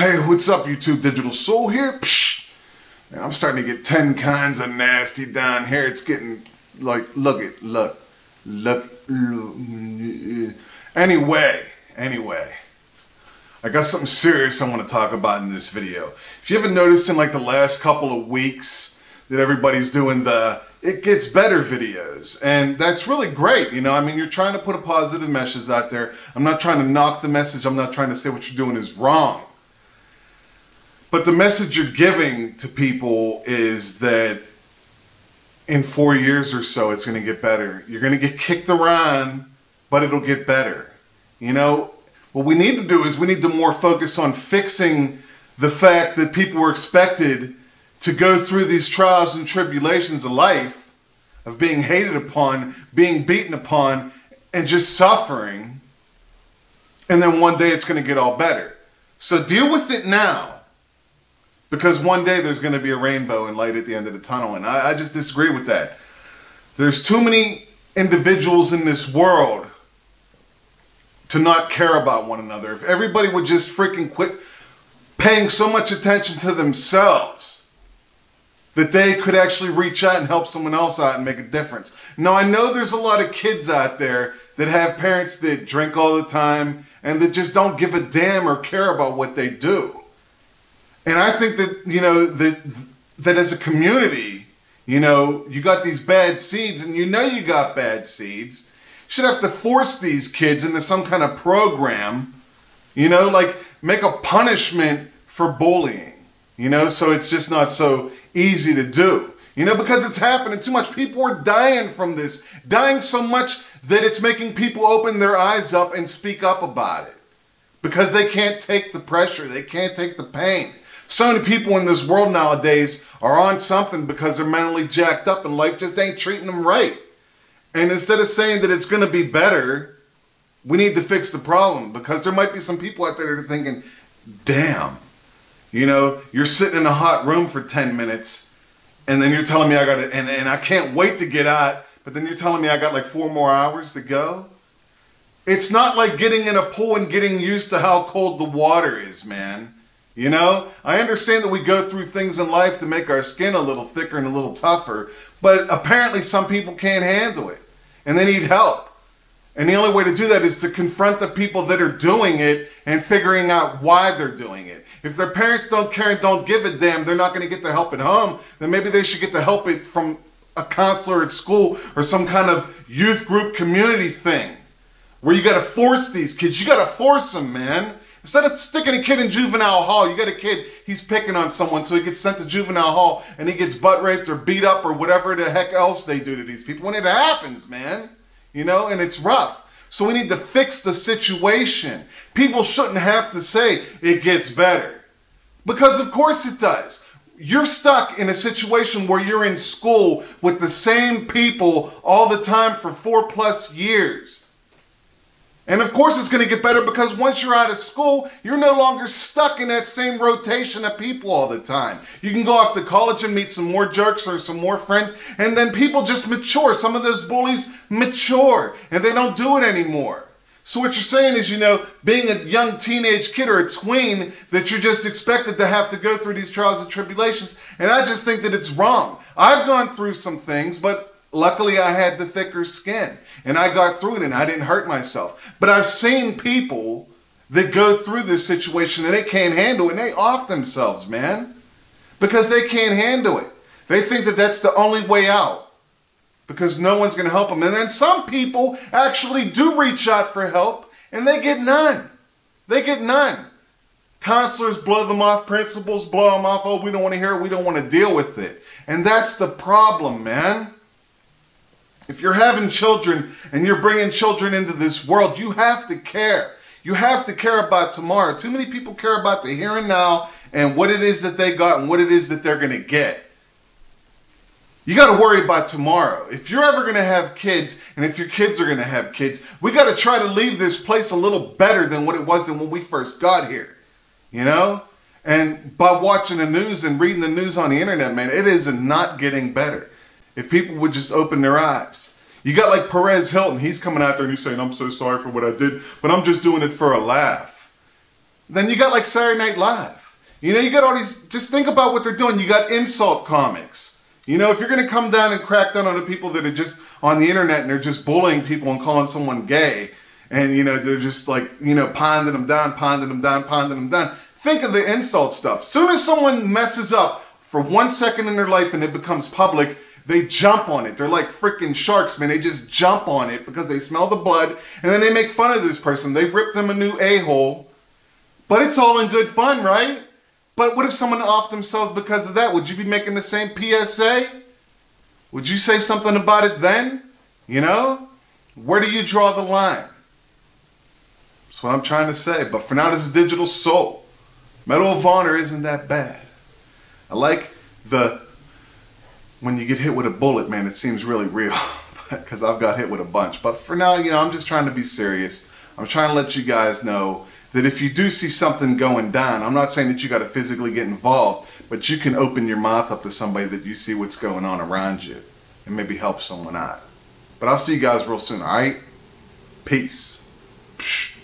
Hey, what's up, YouTube? Digital Soul here. Psh, man, I'm starting to get 10 kinds of nasty down here. It's getting like, look. Anyway, I got something serious I want to talk about in this video. If you haven't noticed in like the last couple of weeks that everybody's doing the "it gets better" videos, and that's really great. You know, I mean, you're trying to put a positive message out there. I'm not trying to knock the message. I'm not trying to say what you're doing is wrong. But the message you're giving to people is that in 4 years or so, it's going to get better. You're going to get kicked around, but it'll get better. You know, what we need to do is we need to more focus on fixing the fact that people are expected to go through these trials and tribulations of life, of being hated upon, being beaten upon, and just suffering. And then one day it's going to get all better. So deal with it now. Because one day there's going to be a rainbow and light at the end of the tunnel. And I just disagree with that. There's too many individuals in this world to not care about one another. If everybody would just freaking quit paying so much attention to themselves, that they could actually reach out and help someone else out and make a difference. Now, I know there's a lot of kids out there that have parents that drink all the time and that just don't give a damn or care about what they do. And I think that, you know, that as a community, you know, you got these bad seeds and you know you got bad seeds. You should have to force these kids into some kind of program, you know, like make a punishment for bullying, you know, so it's just not so easy to do, you know, because it's happening too much. People are dying from this, dying so much that it's making people open their eyes up and speak up about it because they can't take the pressure. They can't take the pain. So many people in this world nowadays are on something because they're mentally jacked up and life just ain't treating them right. And instead of saying that it's going to be better, we need to fix the problem, because there might be some people out there that are thinking, damn, you know, you're sitting in a hot room for 10 minutes and then you're telling me I got to, and I can't wait to get out, but then you're telling me I got like 4 more hours to go. It's not like getting in a pool and getting used to how cold the water is, man. You know, I understand that we go through things in life to make our skin a little thicker and a little tougher, but apparently some people can't handle it and they need help. And the only way to do that is to confront the people that are doing it and figuring out why they're doing it. If their parents don't care and don't give a damn, they're not going to get the help at home, then maybe they should get the help from a counselor at school or some kind of youth group community thing where you got to force these kids. You got to force them, man. Instead of sticking a kid in juvenile hall, you got a kid, he's picking on someone, so he gets sent to juvenile hall and he gets butt raped or beat up or whatever the heck else they do to these people. When it happens, man, you know, and it's rough. So we need to fix the situation. People shouldn't have to say it gets better, because of course it does. You're stuck in a situation where you're in school with the same people all the time for 4+ years. And of course it's going to get better, because once you're out of school, you're no longer stuck in that same rotation of people all the time. You can go off to college and meet some more jerks or some more friends, and then people just mature. Some of those bullies mature, and they don't do it anymore. So what you're saying is, you know, being a young teenage kid or a tween, that you're just expected to have to go through these trials and tribulations. And I just think that it's wrong. I've gone through some things, but luckily I had the thicker skin and I got through it and I didn't hurt myself. But I've seen people that go through this situation and they can't handle it and they off themselves, man, because they can't handle it. They think that that's the only way out because no one's going to help them. And then some people actually do reach out for help and they get none. They get none. Counselors blow them off, principals blow them off. Oh, we don't want to hear it. We don't want to deal with it. And that's the problem, man. If you're having children and you're bringing children into this world, you have to care. You have to care about tomorrow. Too many people care about the here and now and what it is that they got and what it is that they're going to get. You got to worry about tomorrow. If you're ever going to have kids, and if your kids are going to have kids, we got to try to leave this place a little better than what it was than when we first got here. You know? And by watching the news and reading the news on the internet, man, it is not getting better. If people would just open their eyes. You got like Perez Hilton. He's coming out there and he's saying, I'm so sorry for what I did, but I'm just doing it for a laugh. Then you got like Saturday Night Live. You know, you got all these, just think about what they're doing. You got insult comics. You know, if you're going to come down and crack down on the people that are just on the internet and they're just bullying people and calling someone gay, and, you know, they're just like, you know, pounding them down, pounding them down, pounding them down. Think of the insult stuff. Soon as someone messes up for 1 second in their life and it becomes public, they jump on it. They're like freaking sharks, man. They just jump on it because they smell the blood, and then they make fun of this person. They rip them a new a-hole. But it's all in good fun, right? But what if someone offed themselves because of that? Would you be making the same PSA? Would you say something about it then? You know? Where do you draw the line? That's what I'm trying to say. But for now, this is Digital Soul. Medal of Honor isn't that bad. I like when you get hit with a bullet, man, it seems really real. Because I've got hit with a bunch. But for now, you know, I'm just trying to be serious. I'm trying to let you guys know that if you do see something going down, I'm not saying that you got to physically get involved, but you can open your mouth up to somebody that you see what's going on around you and maybe help someone out. But I'll see you guys real soon, all right? Peace. Psh.